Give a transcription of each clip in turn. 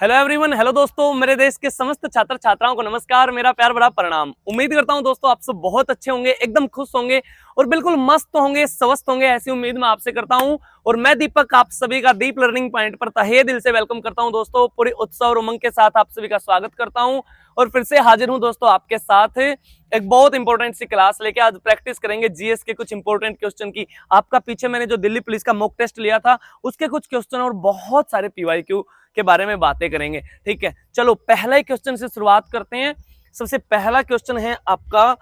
Hello everyone, hello दोस्तों, मेरे देश के समस्त छात्र छात्राओं को नमस्कार। मेरा प्यार बड़ा प्रणाम। उम्मीद करता हूं दोस्तों आप सब बहुत अच्छे होंगे, एकदम खुश होंगे और बिल्कुल मस्त होंगे, स्वस्थ होंगे, ऐसी उम्मीद मैं आपसे करता हूं। और मैं दीपक आप सभी का डीप लर्निंग पॉइंट पर तहे दिल से वेलकम करता हूं दोस्तों। पूरी उत्साह और उमंग के साथ आप सभी का स्वागत करता हूं और फिर से हाजिर हूं दोस्तों आपके साथ एक बहुत इंपॉर्टेंट सी क्लास लेके। आज प्रैक्टिस करेंगे जीएस के कुछ इंपॉर्टेंट क्वेश्चन की। आपका पीछे मैंने जो दिल्ली पुलिस का मॉक टेस्ट लिया था उसके कुछ क्वेश्चन और बहुत सारे पीवाईक्यू के बारे में बातें करेंगे। ठीक है, चलो पहला ही क्वेश्चन से शुरुआत करते हैं। सबसे पहला क्वेश्चन है आपका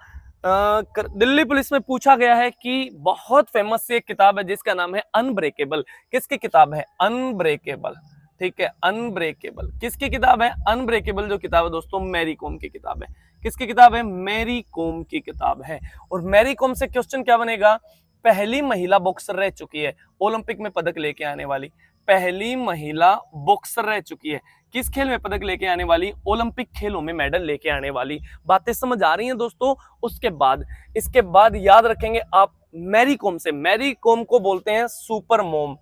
दिल्ली पुलिस में पूछा गया है कि बहुत फेमस एक किताब है जिसका नाम है अनब्रेकेबल। किसकी किताब है? अनब्रेकेबल। ठीक है, अनब्रेकेबल किसकी किताब है? अनब्रेकेबल जो किताब है दोस्तों मैरी कॉम की किताब है। किसकी किताब है? मैरी कॉम की किताब है। और मैरी कॉम से क्वेश्चन क्या बनेगा? पहली महिला बॉक्सर रह चुकी है ओलंपिक में पदक लेके आने वाली। पहली महिला बॉक्सर रह चुकी है किस खेल में पदक लेके आने वाली? ओलंपिक खेलों में मेडल लेके आने वाली। बातें समझ आ रही हैं दोस्तों? उसके बाद इसके बाद याद रखेंगे आप मैरी कॉम से। मैरी कॉम को बोलते हैं सुपर मोम।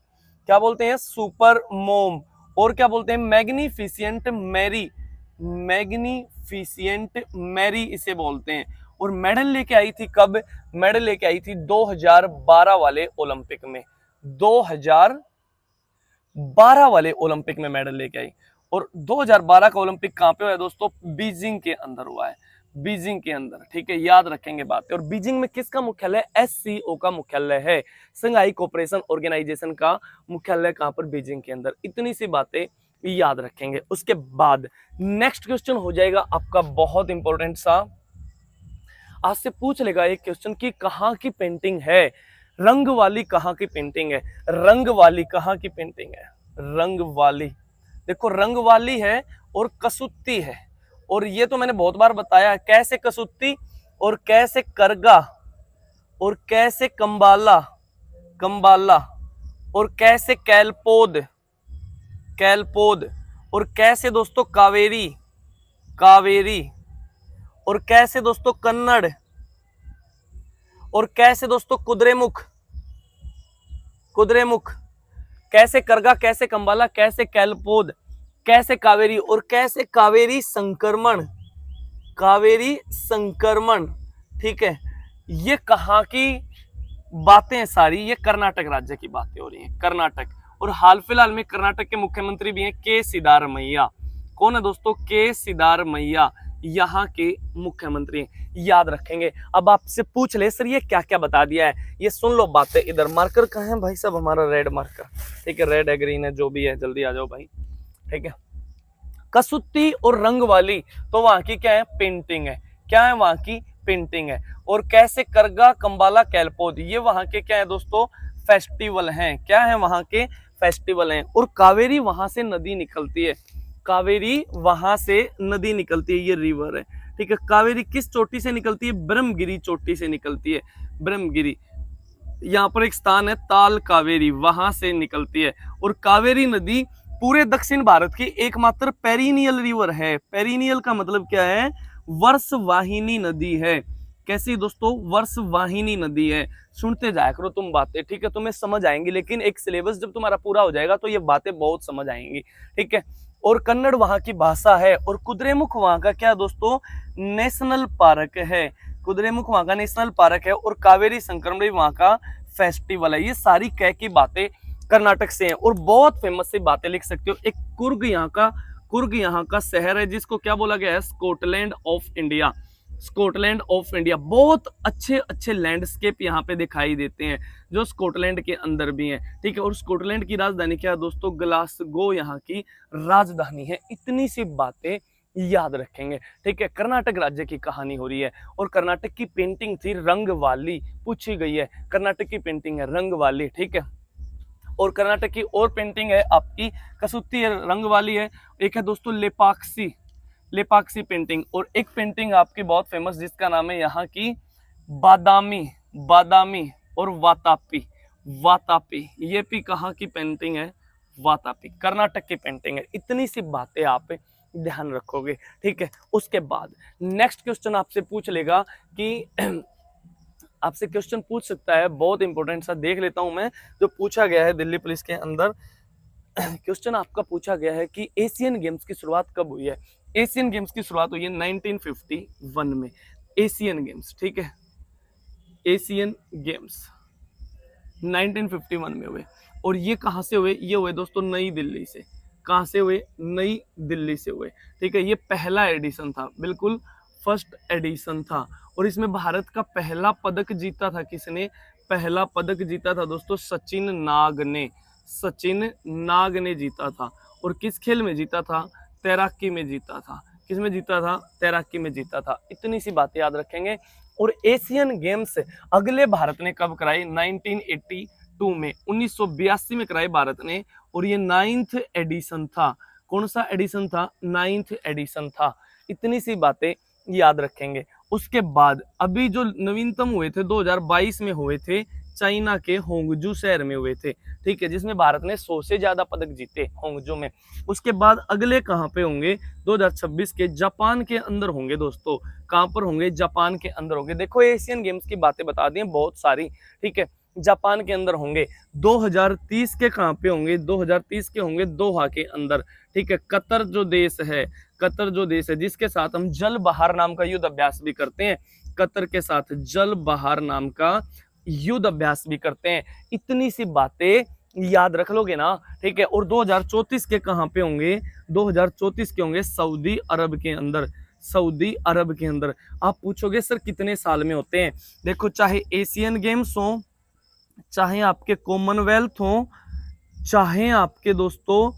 क्या बोलते हैं? सुपर मोम। और क्या बोलते हैं? Magnificent Mary. मैग्निफिशियंट मैरी इसे बोलते हैं। और मेडल लेके आई थी कब? मेडल लेके आई थी 2012 वाले ओलंपिक में। 2012 वाले ओलंपिक में मेडल लेके आई। और 2012 का ओलंपिक कहां पे हुआ है दोस्तों? बीजिंग के अंदर हुआ है। बीजिंग के अंदर। ठीक है, याद रखेंगे बात। और बीजिंग में किसका मुख्यालय? एससीओ का मुख्यालय है। संघाई कोऑपरेशन ऑर्गेनाइजेशन का मुख्यालय कहां पर? बीजिंग के अंदर। इतनी सी बातें याद रखेंगे। उसके बाद नेक्स्ट क्वेश्चन हो जाएगा आपका बहुत इंपॉर्टेंट सा। आज से पूछ लेगा एक क्वेश्चन की कहां की पेंटिंग है? रंग वाली कहां की पेंटिंग है? रंग वाली कहां की पेंटिंग है? रंग वाली, देखो रंग वाली है और कसुत्ती है। और ये तो मैंने बहुत बार बताया है, कैसे कसुत्ती और कैसे करगा और कैसे कंबाला, कंबाला और कैसे कैलपोद, कैलपोद और कैसे दोस्तों कावेरी, कावेरी और कैसे दोस्तों कन्नड़ और कैसे दोस्तों कुद्रेमुख, कुद्रेमुख, कैसे करगा, कैसे कंबाला, कैसे कैलपोद, कैसे कावेरी और कैसे कावेरी संक्रमण, कावेरी संक्रमण। ठीक है, ये कहां की बातें सारी? ये कर्नाटक राज्य की बातें हो रही हैं, कर्नाटक। और हाल फिलहाल में कर्नाटक के मुख्यमंत्री भी हैं के सिद्धारमैया। कौन है दोस्तों? के सिद्धारमैया यहाँ के मुख्यमंत्री हैं। याद रखेंगे। अब आपसे पूछ ले सर ये क्या क्या बता दिया है, ये सुन लो बातें। इधर मार्कर कहाँ है भाई साहब? हमारा रेड मार्कर। ठीक है, रेड है, ग्रीन है, जो भी है, जल्दी आ जाओ भाई। ठीक है, कसुत्ती और रंग वाली तो वहां की क्या है? पेंटिंग है। क्या है? वहां की पेंटिंग है। और कैसे करगा, कंबाला, कैलपोद, ये वहां के क्या है दोस्तों? फेस्टिवल हैं। क्या है? वहां के फेस्टिवल हैं। और कावेरी वहां से नदी निकलती है। कावेरी वहां से नदी निकलती है, ये रिवर है। ठीक है, कावेरी किस चोटी से निकलती है? ब्रह्मगिरी चोटी से निकलती है। ब्रह्मगिरी, यहाँ पर एक स्थान है ताल कावेरी, वहां से निकलती है। और कावेरी नदी पूरे दक्षिण भारत की एकमात्र पेरिनियल रिवर है। पेरिनियल का मतलब क्या है? वर्षवाहिनी नदी है। कैसी दोस्तों? वर्षवाहिनी नदी है। सुनते जाया करो तुम बातें, ठीक है, तुम्हें समझ आएंगी। लेकिन एक सिलेबस जब तुम्हारा पूरा हो जाएगा तो ये बातें बहुत समझ आएंगी। ठीक है, और कन्नड़ वहां की भाषा है। और कुद्रेमुख वहां का क्या दोस्तों? नेशनल पार्क है। कुद्रेमुख वहां का नेशनल पार्क है। और कावेरी संक्रमण वहां का फेस्टिवल है। ये सारी कह की बातें कर्नाटक से हैं। और बहुत फेमस सी बातें लिख सकते हो। एक कुर्ग यहाँ का शहर है जिसको क्या बोला गया है? Scotland of India. Scotland of India. बहुत अच्छे अच्छे लैंडस्केप यहाँ पे दिखाई देते हैं जो स्कॉटलैंड के अंदर भी हैं। ठीक है, और स्कॉटलैंड की राजधानी क्या है दोस्तों? ग्लासगो यहाँ की राजधानी है। इतनी सी बातें याद रखेंगे। ठीक है, कर्नाटक राज्य की कहानी हो रही है। और कर्नाटक की पेंटिंग थी रंग वाली, पूछी गई है। कर्नाटक की पेंटिंग है रंग वाली। ठीक है, और कर्नाटक की और पेंटिंग है आपकी कसुत्ती है, रंग वाली है। एक है दोस्तों लेपाक्षी, लेपाक्षी पेंटिंग। और एक पेंटिंग आपकी बहुत फेमस जिसका नाम है यहाँ की बादामी, बादामी और वातापी, वातापी। ये भी कहाँ की पेंटिंग है? वातापी, कर्नाटक की पेंटिंग है। इतनी सी बातें आप ध्यान रखोगे। ठीक है, उसके बाद नेक्स्ट क्वेश्चन आपसे पूछ लेगा कि आपसे क्वेश्चन पूछ सकता है, बहुत इंपॉर्टेंट सा देख लेता हूं मैं जो पूछा गया है दिल्ली पुलिस के अंदर। क्वेश्चन आपका पूछा गया है कि एशियन गेम्स की शुरुआत कब हुई है। एशियन गेम्स की शुरुआत हुई है 1951 में। एशियन गेम्स, ठीक है, एशियन गेम्स 1951 में हुए। और ये कहाँ से हुए? ये हुए दोस्तों नई दिल्ली से। कहाँ से हुए? नई दिल्ली से हुए, ठीक है। ये पहला एडिशन था, बिल्कुल फर्स्ट एडिशन था। और इसमें भारत का पहला पदक जीता था किसने? पहला पदक जीता था दोस्तों सचिन नाग ने। सचिन नाग ने जीता था। और किस खेल में जीता था? तैराकी में जीता था। किस में जीता था? तैराकी में जीता था। इतनी सी बातें याद रखेंगे। और एशियन गेम्स अगले भारत ने कब कराई? 1982 में, 1982 में कराई भारत ने। और ये 9th एडिशन था। कौन सा एडिशन था? 9th एडिशन था। इतनी सी बातें याद रखेंगे। उसके बाद अभी जो नवीनतम हुए थे 2022 में हुए थे, चाइना के होंगजू शहर में हुए थे, ठीक है, जिसमें भारत ने 100 से ज्यादा पदक जीते होंगजू में। उसके बाद अगले कहाँ पे होंगे? 2026 के जापान के अंदर होंगे दोस्तों। कहाँ पर होंगे? जापान के अंदर होंगे। देखो एशियन गेम्स की बातें बता दी हैं बहुत सारी, ठीक है। जापान के अंदर होंगे। 2030 के कहाँ पे होंगे? 2030 के होंगे दोहा के अंदर, ठीक है। कतर जो देश है, कतर जो देश है जिसके साथ हम जल बहार नाम का युद्ध अभ्यास भी करते हैं, कतर के साथ जल बहार नाम का युद्ध अभ्यास भी करते हैं। इतनी सी बातें याद रख लोगे ना, ठीक है। और 2034 के कहाँ पे होंगे? 2034 के होंगे सऊदी अरब के अंदर। सऊदी अरब के अंदर। आप पूछोगे सर कितने साल में होते हैं? देखो चाहे एशियन गेम्स हो, चाहे आपके कॉमनवेल्थ हो, चाहे आपके दोस्तों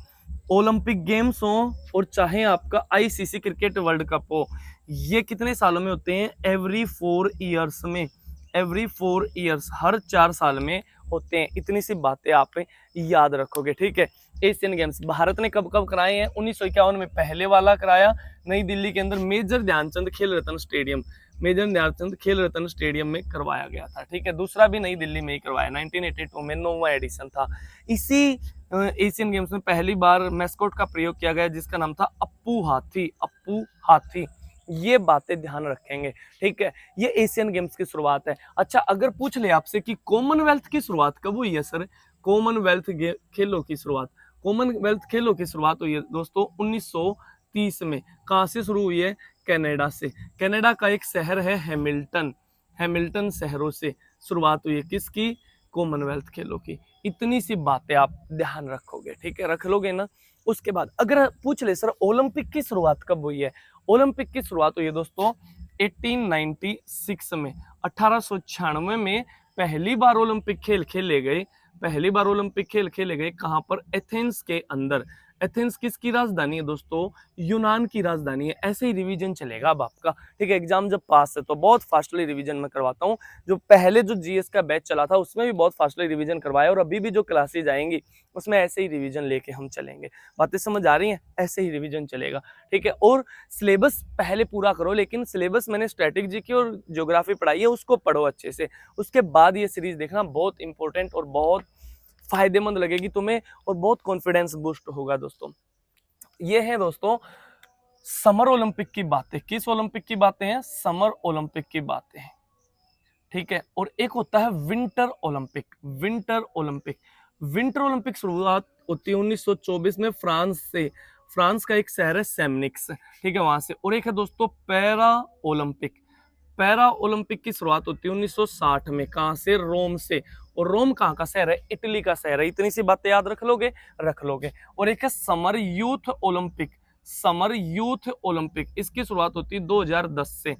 ओलंपिक गेम्स हो, और चाहे आपका आईसीसी क्रिकेट वर्ल्ड कप हो, ये कितने सालों में होते हैं? एवरी 4 ईयर्स में। एवरी 4 ईयर्स, हर 4 साल में होते हैं। इतनी सी बातें आप याद रखोगे, ठीक है। एशियन गेम्स भारत ने कब कब कराए हैं? 1951 में पहले वाला कराया नई दिल्ली के अंदर, मेजर ध्यानचंद खेल रत्न स्टेडियम, मेजर ध्यानचंद खेल रत्न स्टेडियम में करवाया गया था, ठीक है। दूसरा भी नई दिल्ली में ही करवाया, 1982 में 9वां एडिशन था। इसी एशियन गेम्स में पहली बार मैस्कोट का प्रयोग किया गया जिसका नाम था अप्पू हाथी। अप्पू हाथी, ये बातें ध्यान रखेंगे, ठीक है। ये एशियन गेम्स की शुरुआत है। अच्छा अगर पूछ ले आपसे कि कॉमनवेल्थ की शुरुआत कब हुई है सर? कॉमनवेल्थ खेलों की शुरुआत, कॉमनवेल्थ खेलों की शुरुआत हुई है दोस्तों 1930 में। कहां से शुरू हुई है? कनाडा से। कनाडा का एक शहर है हैमिल्टन, हैमिल्टन शहरों से शुरुआत हुई है किसकी? कॉमनवेल्थ खेलों की। इतनी सी बातें आप ध्यान रखोगे, ठीक है, रख लोगे ना। उसके बाद अगर पूछ ले सर ओलंपिक की शुरुआत कब हुई है? ओलंपिक की शुरुआत हुई है दोस्तों 1896 में। 1896 में पहली बार ओलंपिक खेल खेले गए। पहली बार ओलंपिक खेल खेले गए कहां पर? एथेंस के अंदर। एथेंस किसकी राजधानी है दोस्तों? यूनान की राजधानी है। ऐसे ही रिवीजन चलेगा अब आपका, ठीक है। एग्जाम जब पास है तो बहुत फास्टली रिवीजन में करवाता हूँ। जो पहले जो जीएस का बैच चला था उसमें भी बहुत फास्टली रिवीजन करवाया, और अभी भी जो क्लासेज आएंगी उसमें ऐसे ही रिवीजन लेके हम चलेंगे। बातें समझ आ रही हैं? ऐसे ही रिवीजन चलेगा, ठीक है। और सिलेबस पहले पूरा करो, लेकिन सिलेबस मैंने स्ट्रेटेजी की और ज्योग्राफी पढ़ाई है, उसको पढ़ो अच्छे से। उसके बाद ये सीरीज देखना, बहुत इंपॉर्टेंट और बहुत फायदेमंद लगेगी तुम्हें, और बहुत कॉन्फिडेंस बूस्ट होगा दोस्तों। ये है दोस्तों समर ओलंपिक की बातें। किस ओलंपिक की बातें हैं? समर ओलंपिक की बातें हैं, ठीक है। और एक होता है winter Olympic. Winter Olympic, winter Olympic शुरुआत होती है 1924 में फ्रांस से। फ्रांस का एक शहर है सेमनिक्स, ठीक है, वहां से। और एक है दोस्तों पैरा ओलंपिक। पैरा ओलंपिक की शुरुआत होती है 1960 में। कहां से? रोम से। और रोम कहाँ का शहर है? इटली का शहर है। इतनी सी बातें याद रख लोगे, रख लोगे। और एक है summer youth Olympic. Summer youth Olympic, इसकी शुरुआत होती है 2010 से।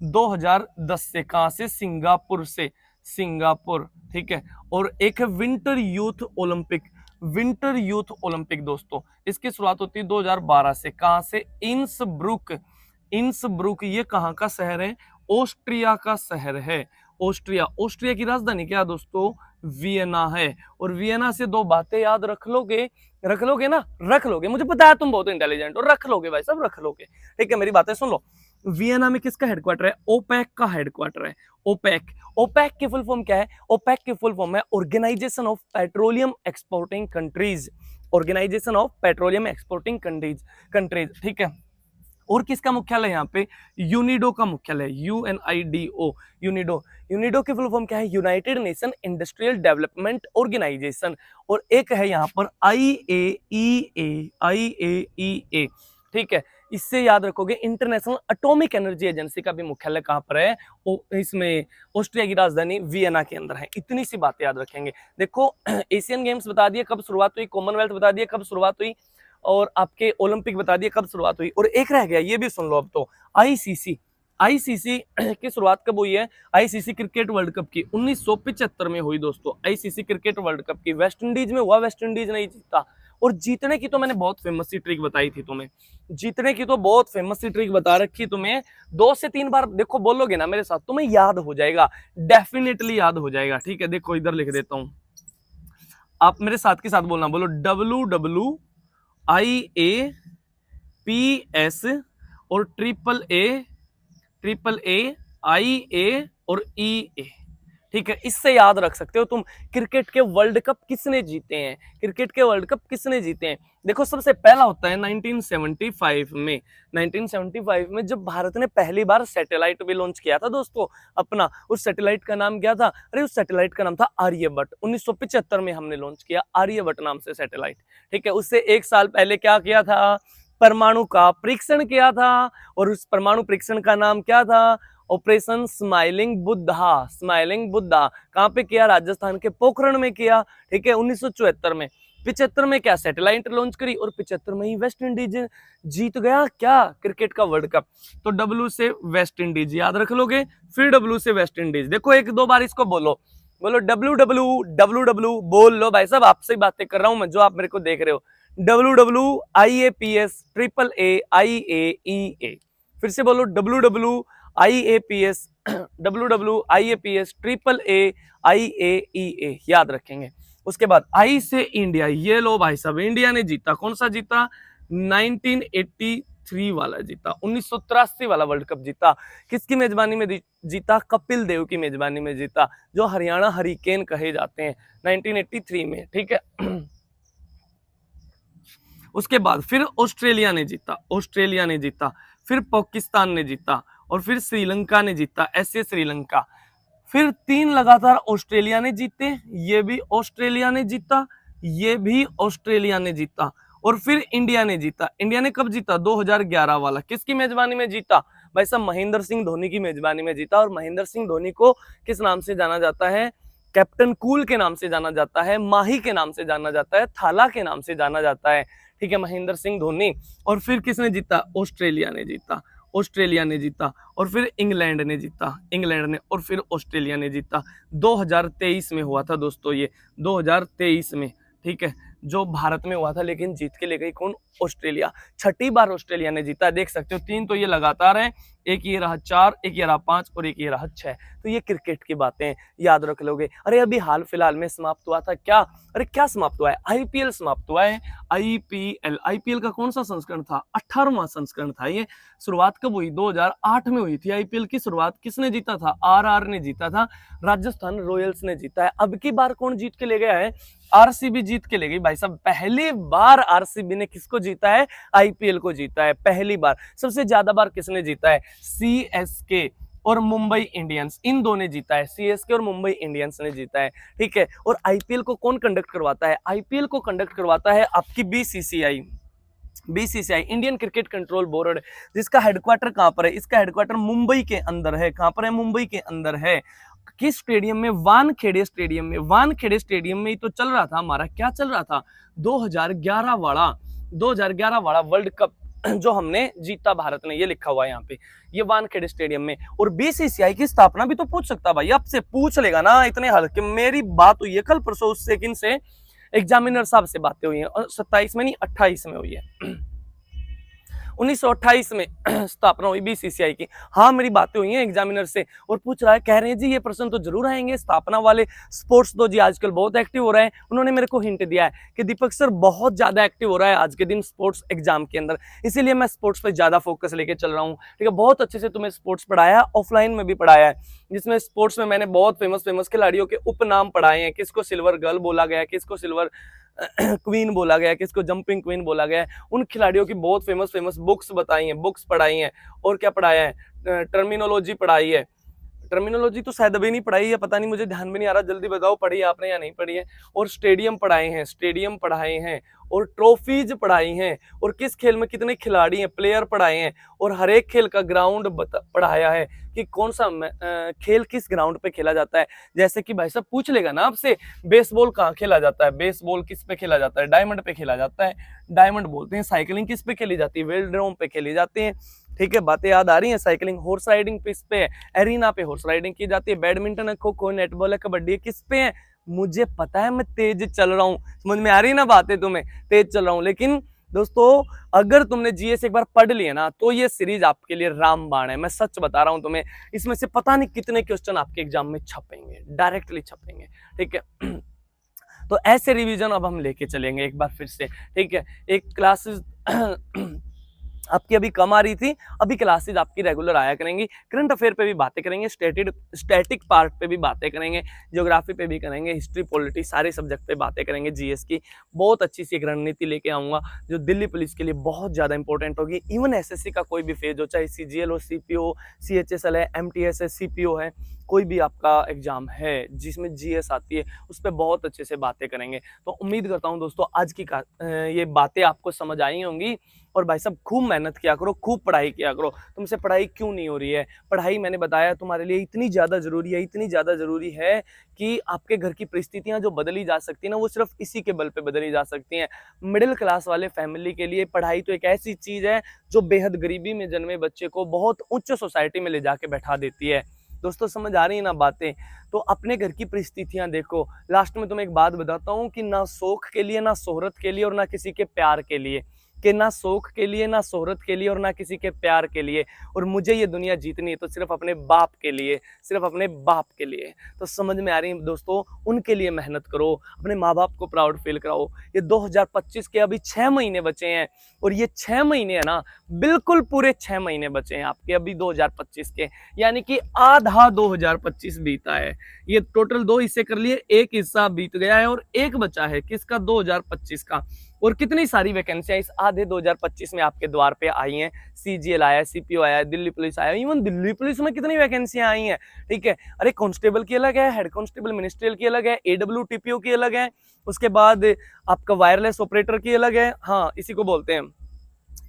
2010 से। कहां से? सिंगापुर से। सिंगापुर, ठीक है। और एक है winter youth Olympic. Winter youth Olympic दोस्तों, इसकी शुरुआत होती है 2012 से। कहां से? इंसब्रुक। इंसब्रुक ये कहाँ का शहर है? ऑस्ट्रिया का शहर है। ऑस्ट्रिया, ऑस्ट्रिया की राजधानी क्या दोस्तों? वियना है। और वियना से दो बातें याद रख लोगे, रख लोगे ना, रख लोगे। मुझे पता है तुम बहुत इंटेलिजेंट हो, रख लोगे भाई सब, रख लोगे, ठीक है। मेरी बातें सुन लो। वियना में किसका हेडक्वार्टर है? ओपेक का हेडक्वार्टर है। ओपेक, ओपेक की फुल फॉर्म क्या है? ओपेक की फुल फॉर्म है organisation of petroleum exporting countries. Organisation of petroleum exporting countries, ठीक है। और किसका मुख्यालय यहाँ पे, यूनिडो का मुख्यालय, UNIDO, यूनिडो। यूनिडो की फुल फॉर्म क्या है, united nation industrial development organisation. और एक है यहाँ पर IAEA, IAEA, ठीक है। इससे याद रखोगे इंटरनेशनल एटॉमिक एनर्जी एजेंसी का भी मुख्यालय कहाँ पर है, इसमें ऑस्ट्रिया की राजधानी वियना के अंदर है। इतनी सी बातें याद रखेंगे। देखो एशियन गेम्स बता दिए कब शुरुआत हुई, कॉमनवेल्थ बता दिए कब शुरुआत हुई, और आपके ओलंपिक बता दिए कब शुरुआत हुई। और एक रह गया, ये भी सुन लो अब तो, आईसीसी। आईसीसी की शुरुआत कब हुई है, आईसीसी क्रिकेट वर्ल्ड कप की 1975 में हुई दोस्तों। आईसीसी क्रिकेट वर्ल्ड कप की वेस्ट इंडीज में हुआ, वेस्ट इंडीज नहीं जीता। और जीतने की तो मैंने बहुत फेमस सी ट्रिक बताई थी तुम्हें, जीतने की तो बहुत फेमस सी ट्रिक बता रखी तुम्हें। 2 से 3 बार देखो बोलोगे ना मेरे साथ, तुम्हें याद हो जाएगा, डेफिनेटली याद हो जाएगा, ठीक है। देखो इधर लिख देता हूं, आप मेरे साथ के साथ बोलना, बोलो WWIAPS और AAA और EA, ठीक है। इससे याद रख सकते हो तुम क्रिकेट के वर्ल्ड कप किसने जीते हैं, क्रिकेट के वर्ल्ड कप किसने जीते हैं। देखो सबसे पहला होता है 1975 में, 1975 में जब भारत ने पहली बार सैटेलाइट भी लॉन्च किया था दोस्तों अपना। उस सैटेलाइट का नाम क्या था, अरे उस सैटेलाइट का नाम था आर्यभट्ट। 1975 में हमने लॉन्च किया आर्यभट्ट नाम से सैटेलाइट, ठीक है। उससे 1 साल पहले क्या किया था, परमाणु का परीक्षण किया था। और उस परमाणु परीक्षण का नाम क्या था, operation smiling Buddha. Smiling Buddha कहां पे किया, राजस्थान के पोखरण में किया, ठीक है। 1974 में, 75 में क्या सैटेलाइट लॉन्च करी, और 75 में ही वेस्ट इंडीज जीत गया क्या, क्रिकेट का वर्ल्ड कप। तो W से वेस्ट इंडीज याद रख लोगे, फिर W से वेस्ट इंडीज। देखो 1-2 बार इसको बोलो, बोलो WW बोल लो भाई साहब, आपसे ही बातें कर रहा हूं मैं, जो आप मेरे को देख रहे हो। WWIAPS IAEA, फिर से बोलो WWIAPS AAA याद रखेंगे। उसके बाद आई से इंडिया, ये लो भाई साहब, इंडिया ने जीता, कौन सा जीता, 1983 वाला जीता, 1983 वाला वर्ल्ड कप जीता। किसकी मेजबानी में जीता, कपिल देव की मेजबानी में जीता, जो हरियाणा हरिकेन कहे जाते हैं, 1983 में, ठीक है। उसके बाद फिर ऑस्ट्रेलिया ने जीता, ऑस्ट्रेलिया ने जीता, फिर पाकिस्तान ने जीता, और फिर श्रीलंका ने जीता, ऐसे श्रीलंका। फिर 3 लगातार ऑस्ट्रेलिया ने जीते, ये भी ऑस्ट्रेलिया ने जीता, ये भी ऑस्ट्रेलिया ने जीता, और फिर इंडिया ने जीता। इंडिया ने कब जीता, 2011 वाला, किसकी मेजबानी में जीता, भाई साहब महेंद्र सिंह धोनी की मेजबानी में जीता। और महेंद्र सिंह धोनी को किस नाम से जाना जाता है, कैप्टन कूल के नाम से जाना जाता है, माही के नाम से जाना जाता है, थाला के नाम से जाना जाता है, ठीक है, महेंद्र सिंह धोनी। और फिर किसने जीता, ऑस्ट्रेलिया ने जीता, ऑस्ट्रेलिया ने जीता, और फिर इंग्लैंड ने जीता, इंग्लैंड ने, और फिर ऑस्ट्रेलिया ने जीता। 2023 में हुआ था दोस्तों ये, 2023 में, ठीक है, जो भारत में हुआ था, लेकिन जीत के ले गई कौन, ऑस्ट्रेलिया। 6ठी बार ऑस्ट्रेलिया ने जीता, देख सकते हो। 3 तो ये लगातार है, एक ये रहा 4, एक ये रहा 5, और एक ये रहा 6। तो ये क्रिकेट की बातें याद रख लोगे। अरे अभी हाल फिलहाल में समाप्त हुआ था क्या, अरे क्या समाप्त हुआ है, IPL समाप्त हुआ है। IPL का कौन सा संस्करण था, 18वां संस्करण था ये। शुरुआत कब हुई, 2008 में हुई थी। IPL की शुरुआत किसने जीता था, RR ने जीता था, राजस्थान रॉयल्स ने जीता है। अब की बार कौन जीत के ले गया है, RCB जीत के ले गई भाई साहब। पहली बार RCB ने किसको जीता है, IPL को जीता है, पहली बार। सबसे ज्यादा बार किसने जीता है, CSK और मुंबई इंडियंस, इन दो ने जीता है, CSK और मुंबई इंडियंस ने जीता है, ठीक है। और IPL को कौन कंडक्ट करवाता है, IPL को कंडक्ट करवाता है आपकी BCCI, Indian cricket control board, जिसका हेडक्वार्टर कहां पर है, इसका हेडक्वार्टर मुंबई के अंदर है। कहां पर है, मुंबई के अंदर है। किस स्टेडियम में, वानखेड़े स्टेडियम में। वानखेड़े स्टेडियम में ही तो चल रहा था हमारा, क्या चल रहा था, 2011 वाला वर्ल्ड कप जो हमने जीता भारत ने, ये लिखा हुआ है यहाँ पे, ये वानखेड़े स्टेडियम में। और BCCI की स्थापना भी तो पूछ सकता भाई, आपसे पूछ लेगा ना, इतने हल्के। मेरी बात हुई है कल परसों उससे, किन से, एग्जामिनर साहब से बातें हुई हैं, और 27 में नहीं 28 में हुई है। 1928 में स्थापना हुई BCCI की। हाँ मेरी बातें हुई हैं एग्जामिनर से, और पूछ रहा है, कह रहे हैं जी ये प्रश्न तो जरूर आएंगे स्थापना वाले। स्पोर्ट्स तो जी आजकल बहुत एक्टिव हो रहा है। उन्होंने मेरे को हिंट दिया है कि दीपक सर बहुत ज्यादा एक्टिव हो रहा है आज के दिन स्पोर्ट्स एग्जाम के अंदर, इसीलिए मैं स्पोर्ट्स पर ज्यादा फोकस लेके चल रहा हूँ, ठीक है। बहुत अच्छे से तुम्हें स्पोर्ट्स पढ़ाया, ऑफलाइन में भी पढ़ाया है, जिसमें स्पोर्ट्स में मैंने बहुत फेमस खिलाड़ियों के उपनाम पढ़ाए हैं, किसको सिल्वर गर्ल बोला गया, किसको सिल्वर क्वीन बोला गया है, किसको जंपिंग क्वीन बोला गया है। उन खिलाड़ियों की बहुत फेमस फेमस बुक्स बताई हैं, बुक्स पढ़ाई हैं, और क्या पढ़ाया है, टर्मिनोलॉजी पढ़ाई है। टर्मिनोलॉजी तो शायद अभी नहीं पढ़ाई है, पता नहीं, मुझे ध्यान में नहीं आ रहा, जल्दी बताओ पढ़ी है आपने या नहीं पढ़ी है। और स्टेडियम पढ़ाए हैं, स्टेडियम पढ़ाए हैं, और ट्रॉफीज पढ़ाई हैं, और किस खेल में कितने खिलाड़ी हैं, प्लेयर पढ़ाए हैं, और हर एक खेल का ग्राउंड पढ़ाया है कि कौन सा खेल किस ग्राउंड पे खेला जाता है। जैसे कि भाई साहब पूछ लेगा ना आपसे, बेसबॉल कहाँ खेला जाता है, बेसबॉल किस पे खेला जाता है, डायमंड पे खेला जाता है, डायमंड बोलते हैं। साइकिलिंग किस पे खेली जाती है, वेलोड्रोम पे खेली जाती है। ठीक है, बातें याद आ रही है। साइकिलिंग, हॉर्स राइडिंग किस पे है, एरिना पे हॉर्स राइडिंग की जाती है। बैडमिंटन है, खो खो, नेटबॉल है, कबड्डी है, किस पे है, मुझे पता है, मैं तेज चल रहा हूँ, समझ में आ रही है ना बातें तुम्हें, तेज चल रहा हूँ। लेकिन दोस्तों अगर तुमने जीएस एक बार पढ़ लिया ना, तो ये सीरीज आपके लिए रामबाण है, मैं सच बता रहा हूं तुम्हें। इसमें से पता नहीं कितने क्वेश्चन आपके एग्जाम में छपेंगे, डायरेक्टली छपेंगे। ठीक है, तो ऐसे रिवीजन अब हम लेके चलेंगे एक बार फिर से। ठीक है, एक क्लासेस आपकी अभी कम आ रही थी, अभी क्लासेज आपकी रेगुलर आया करेंगी। करंट अफेयर पे भी बातें करेंगे, स्टैटिक पार्ट पे भी बातें करेंगे, ज्योग्राफी पे भी करेंगे, हिस्ट्री पॉलिटी सारे सब्जेक्ट पे बातें करेंगे। जीएस की बहुत अच्छी सी एक रणनीति लेके आऊंगा जो दिल्ली पुलिस के लिए बहुत ज्यादा इंपॉर्टेंट होगी। इवन एसएससी का कोई भी फेज हो, चाहे सीजीएल हो, सीपीओ, सीएचएसएल है, एमटीएस है, सीपीओ है, कोई भी आपका एग्जाम है जिसमें जीएस आती है, उस पर बहुत अच्छे से बातें करेंगे। तो उम्मीद करता हूँ दोस्तों आज की ये बातें आपको समझ आई होंगी। और भाई साहब खूब मेहनत किया करो, खूब पढ़ाई किया करो। तुमसे पढ़ाई क्यों नहीं हो रही है, पढ़ाई मैंने बताया तुम्हारे लिए इतनी ज्यादा जरूरी है, इतनी ज्यादा जरूरी है कि आपके घर की परिस्थितियां जो बदली जा सकती है ना, वो सिर्फ इसी के बल पे बदली जा सकती हैं। मिडिल क्लास वाले फैमिली के लिए पढ़ाई तो एक ऐसी चीज है जो बेहद गरीबी में जन्मे बच्चे को बहुत उच्च सोसाइटी में ले जाके बैठा देती है। दोस्तों समझ आ रही है ना बातें। तो अपने घर की परिस्थितियां देखो। लास्ट में तुम्हें एक बात बताता हूँ कि ना शौक के लिए, ना शोहरत के लिए, और ना किसी के प्यार के लिए, कि ना शौक के लिए, ना शोहरत के लिए, और ना किसी के प्यार के लिए, और मुझे ये दुनिया जीतनी है तो सिर्फ अपने बाप के लिए, सिर्फ अपने बाप के लिए। तो समझ में आ रही है दोस्तों, उनके लिए मेहनत करो, अपने माँ बाप को प्राउड फील कराओ। ये 2025 के अभी 6 महीने बचे हैं, और ये 6 महीने है ना, बिल्कुल पूरे 6 महीने बचे हैं आपके अभी 2025 के, यानी कि आधा 2025 बीता है। ये टोटल 2 हिस्से कर लिए, एक हिस्सा बीत गया है और एक बचा है किसका, 2025 का। और कितनी सारी वैकेंसियां इस आधे 2025 में आपके द्वार पे आई हैं। सीजीएल आया, सीपीओ आया, दिल्ली पुलिस आया, इवन दिल्ली पुलिस में कितनी वैकेंसियां आई हैं। ठीक है, अरे कांस्टेबल की अलग है, हेड कांस्टेबल मिनिस्ट्रियल की अलग है, एडब्ल्यूटीपीओ की अलग है, उसके बाद आपका वायरलेस ऑपरेटर की अलग है, हाँ इसी को बोलते हैं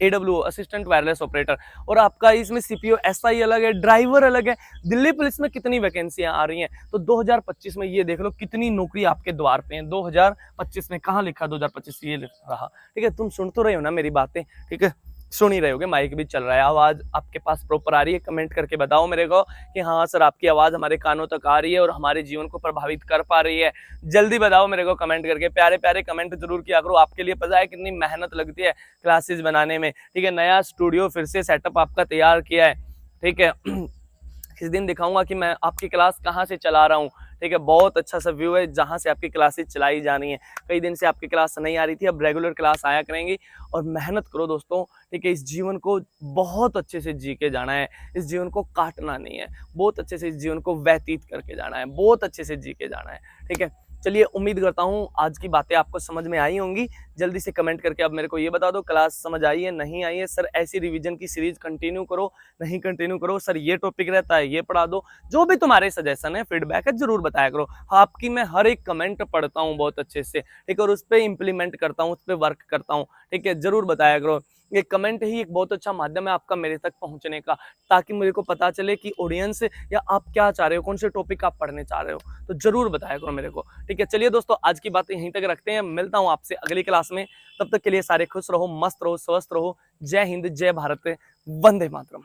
एडब्ल्यू, असिस्टेंट वायरलेस ऑपरेटर। और आपका इसमें सीपीओ एसआई अलग है, ड्राइवर अलग है। दिल्ली पुलिस में कितनी वैकेंसियां आ रही हैं। तो 2025 में ये देख लो कितनी नौकरी आपके द्वार पे हैं। 2025 में कहाँ लिखा 2025, ये लिख रहा। ठीक है, तुम सुन तो रहे हो ना मेरी बातें, ठीक है, सुन ही रहे होगे, माइक भी चल रहा है, आवाज आपके पास प्रॉपर आ रही है। कमेंट करके बताओ मेरे को कि हाँ सर आपकी आवाज हमारे कानों तक आ रही है और हमारे जीवन को प्रभावित कर पा रही है। जल्दी बताओ मेरे को कमेंट करके, प्यारे प्यारे कमेंट जरूर किया करो। आपके लिए पता है कितनी मेहनत लगती है क्लासेस बनाने में। ठीक है, नया स्टूडियो फिर से सेटअप आपका तैयार किया है। ठीक है, किस दिन दिखाऊंगा कि मैं आपकी क्लास कहाँ से चला रहा हूँ। ठीक है, बहुत अच्छा सा व्यू है जहाँ से आपकी क्लासेस चलाई जा रही हैं। कई दिन से आपकी क्लास नहीं आ रही थी, अब रेगुलर क्लास आया करेंगी। और मेहनत करो दोस्तों, ठीक है, इस जीवन को बहुत अच्छे से जी के जाना है, इस जीवन को काटना नहीं है, बहुत अच्छे से इस जीवन को व्यतीत करके जाना है, बहुत अच्छे से जी के जाना है। ठीक है, चलिए उम्मीद करता हूँ आज की बातें आपको समझ में आई होंगी। जल्दी से कमेंट करके अब मेरे को ये बता दो क्लास समझ आई है नहीं आई है। सर ऐसी रिवीजन की सीरीज कंटिन्यू करो, नहीं कंटिन्यू करो, सर ये टॉपिक रहता है ये पढ़ा दो, जो भी तुम्हारे सजेशन है फीडबैक है जरूर बताया करो। आपकी मैं हर एक कमेंट पढ़ता हूँ बहुत अच्छे से, ठीक है, और उस पर इंप्लीमेंट करता हूँ, उस पर वर्क करता हूँ। ठीक है, जरूर बताया करो। ये कमेंट ही एक बहुत अच्छा माध्यम है आपका मेरे तक पहुंचने का, ताकि मुझे को पता चले कि ऑडियंस या आप क्या चाह रहे हो, कौन से टॉपिक आप पढ़ने चाह रहे हो, तो जरूर बताया करो मेरे को। ठीक है, चलिए दोस्तों आज की बातें यहीं तक रखते हैं, मिलता हूं आपसे अगली क्लास में। तब तक के लिए सारे खुश रहो, मस्त रहो, स्वस्थ रहो। जय हिंद, जय भारत, वंदे मातरम।